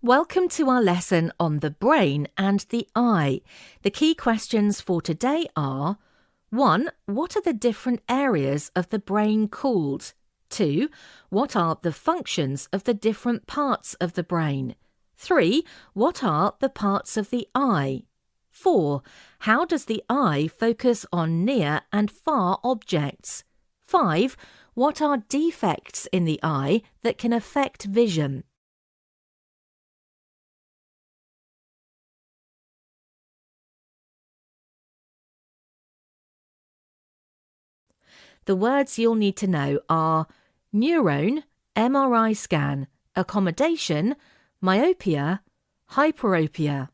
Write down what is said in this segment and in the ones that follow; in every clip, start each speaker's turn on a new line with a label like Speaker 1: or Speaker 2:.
Speaker 1: Welcome to our lesson on the brain and the eye. The key questions for today are: 1. What are the different areas of the brain called? 2. What are the functions of the different parts of the brain? 3. What are the parts of the eye? 4. How does the eye focus on near and far objects? 5. What are defects in the eye that can affect vision? The words you'll need to know are neurone, MRI scan, accommodation, myopia, hyperopia.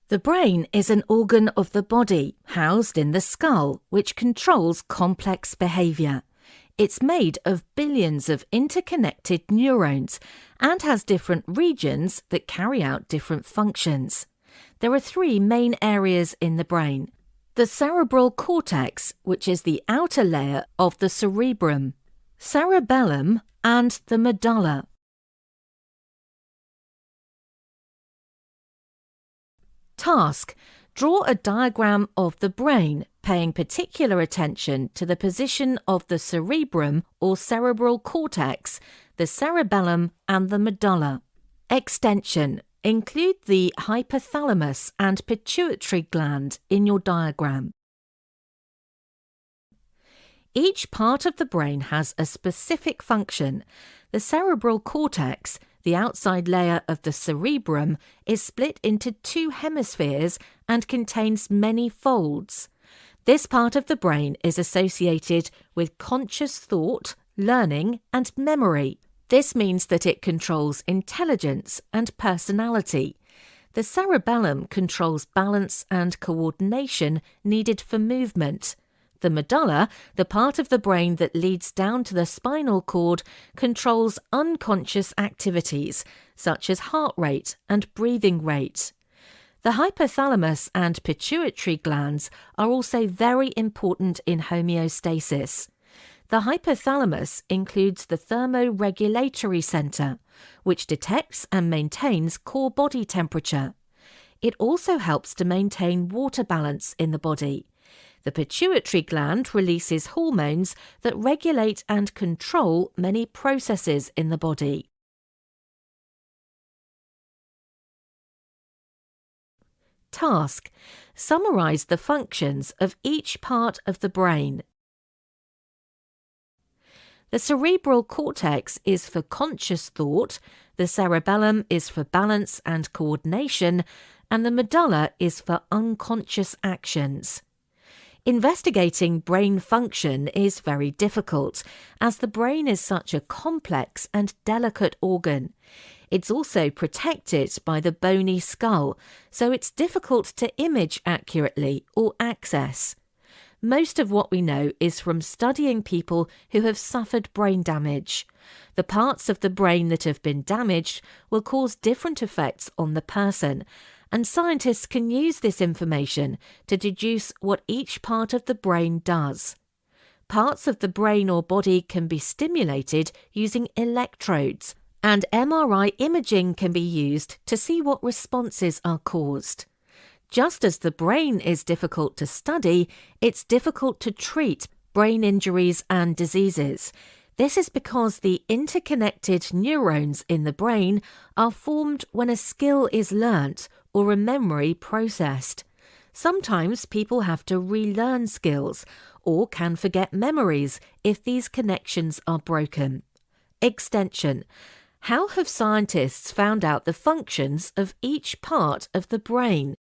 Speaker 1: The brain is an organ of the body housed in the skull, which controls complex behaviour. It's made of billions of interconnected neurons and has different regions that carry out different functions. There are 3 main areas in the brain: the cerebral cortex, which is the outer layer of the cerebrum, cerebellum, and the medulla. Task: draw a diagram of the brain, paying particular attention to the position of the cerebrum or cerebral cortex, the cerebellum, and the medulla. Extension: include the hypothalamus and pituitary gland in your diagram. Each part of the brain has a specific function. The cerebral cortex, the outside layer of the cerebrum, is split into 2 hemispheres and contains many folds. This part of the brain is associated with conscious thought, learning, and memory. This means that it controls intelligence and personality. The cerebellum controls balance and coordination needed for movement. The medulla, the part of the brain that leads down to the spinal cord, controls unconscious activities such as heart rate and breathing rate. The hypothalamus and pituitary glands are also very important in homeostasis. The hypothalamus includes the thermoregulatory centre, which detects and maintains core body temperature. It also helps to maintain water balance in the body. The pituitary gland releases hormones that regulate and control many processes in the body. Task: summarise the functions of each part of the brain. The cerebral cortex is for conscious thought, the cerebellum is for balance and coordination, and the medulla is for unconscious actions. Investigating brain function is very difficult, as the brain is such a complex and delicate organ. It's also protected by the bony skull, so it's difficult to image accurately or access. Most of what we know is from studying people who have suffered brain damage. The parts of the brain that have been damaged will cause different effects on the person, and scientists can use this information to deduce what each part of the brain does. Parts of the brain or body can be stimulated using electrodes, and MRI imaging can be used to see what responses are caused. Just as the brain is difficult to study, it's difficult to treat brain injuries and diseases. This is because the interconnected neurons in the brain are formed when a skill is learnt or a memory processed. Sometimes people have to relearn skills or can forget memories if these connections are broken. Extension: how have scientists found out the functions of each part of the brain?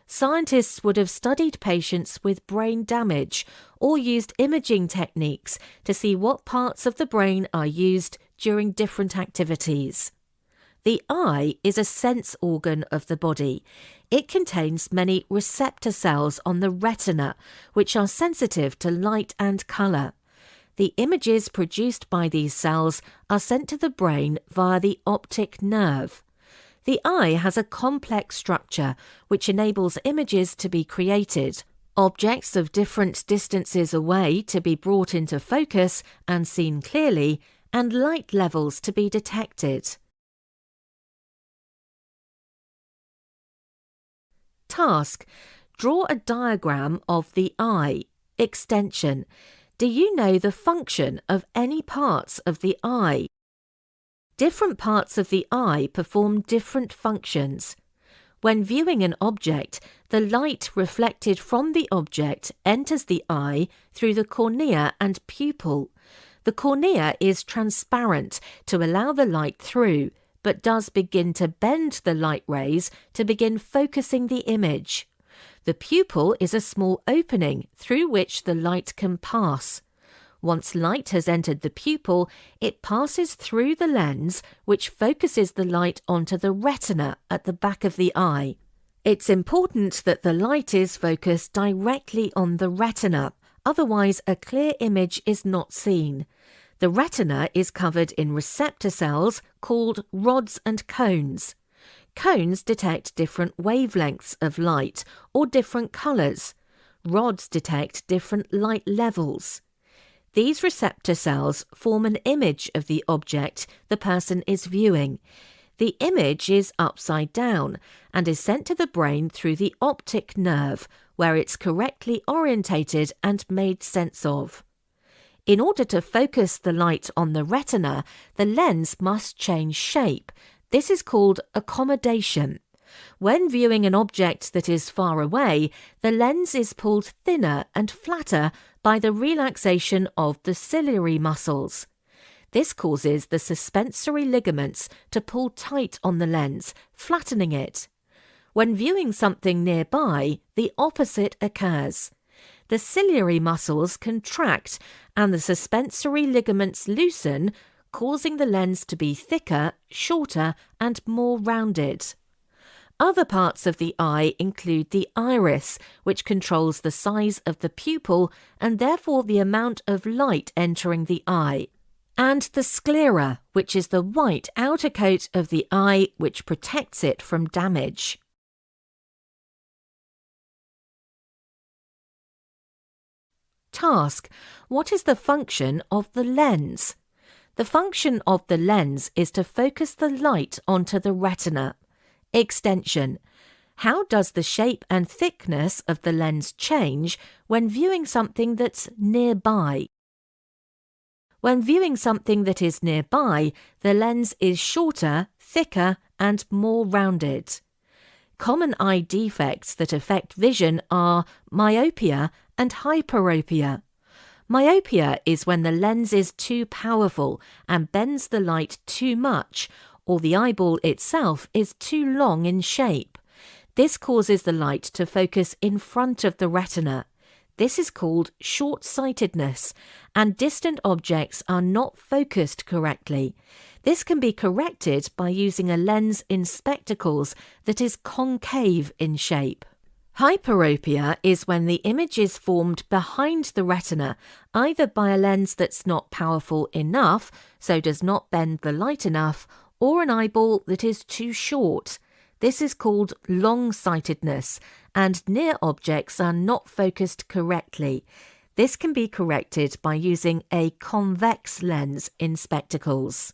Speaker 1: Scientists would have studied patients with brain damage or used imaging techniques to see what parts of the brain are used during different activities. The eye is a sense organ of the body. It contains many receptor cells on the retina, which are sensitive to light and colour. The images produced by these cells are sent to the brain via the optic nerve. The eye has a complex structure which enables images to be created, objects of different distances away to be brought into focus and seen clearly, and light levels to be detected. Task: draw a diagram of the eye. Extension: do you know the function of any parts of the eye? Different parts of the eye perform different functions. When viewing an object, the light reflected from the object enters the eye through the cornea and pupil. The cornea is transparent to allow the light through, but does begin to bend the light rays to begin focusing the image. The pupil is a small opening through which the light can pass. Once light has entered the pupil, it passes through the lens, which focuses the light onto the retina at the back of the eye. It's important that the light is focused directly on the retina, otherwise a clear image is not seen. The retina is covered in receptor cells called rods and cones. Cones detect different wavelengths of light or different colours. Rods detect different light levels. These receptor cells form an image of the object the person is viewing. The image is upside down and is sent to the brain through the optic nerve, where it's correctly orientated and made sense of. In order to focus the light on the retina, the lens must change shape. This is called accommodation. When viewing an object that is far away, the lens is pulled thinner and flatter by the relaxation of the ciliary muscles. This causes the suspensory ligaments to pull tight on the lens, flattening it. When viewing something nearby, the opposite occurs. The ciliary muscles contract and the suspensory ligaments loosen, causing the lens to be thicker, shorter, and more rounded. Other parts of the eye include the iris, which controls the size of the pupil and therefore the amount of light entering the eye, and the sclera, which is the white outer coat of the eye which protects it from damage. Task: what is the function of the lens? The function of the lens is to focus the light onto the retina. Extension: how does the shape and thickness of the lens change when viewing something that's nearby? When viewing something that is nearby, the lens is shorter, thicker, and more rounded. Common eye defects that affect vision are myopia and hyperopia. Myopia is when the lens is too powerful and bends the light too much, or the eyeball itself is too long in shape. This causes the light to focus in front of the retina. This is called short-sightedness, and distant objects are not focused correctly. This can be corrected by using a lens in spectacles that is concave in shape. Hyperopia is when the image is formed behind the retina, either by a lens that's not powerful enough, so does not bend the light enough, or an eyeball that is too short. This is called long-sightedness, and near objects are not focused correctly. This can be corrected by using a convex lens in spectacles.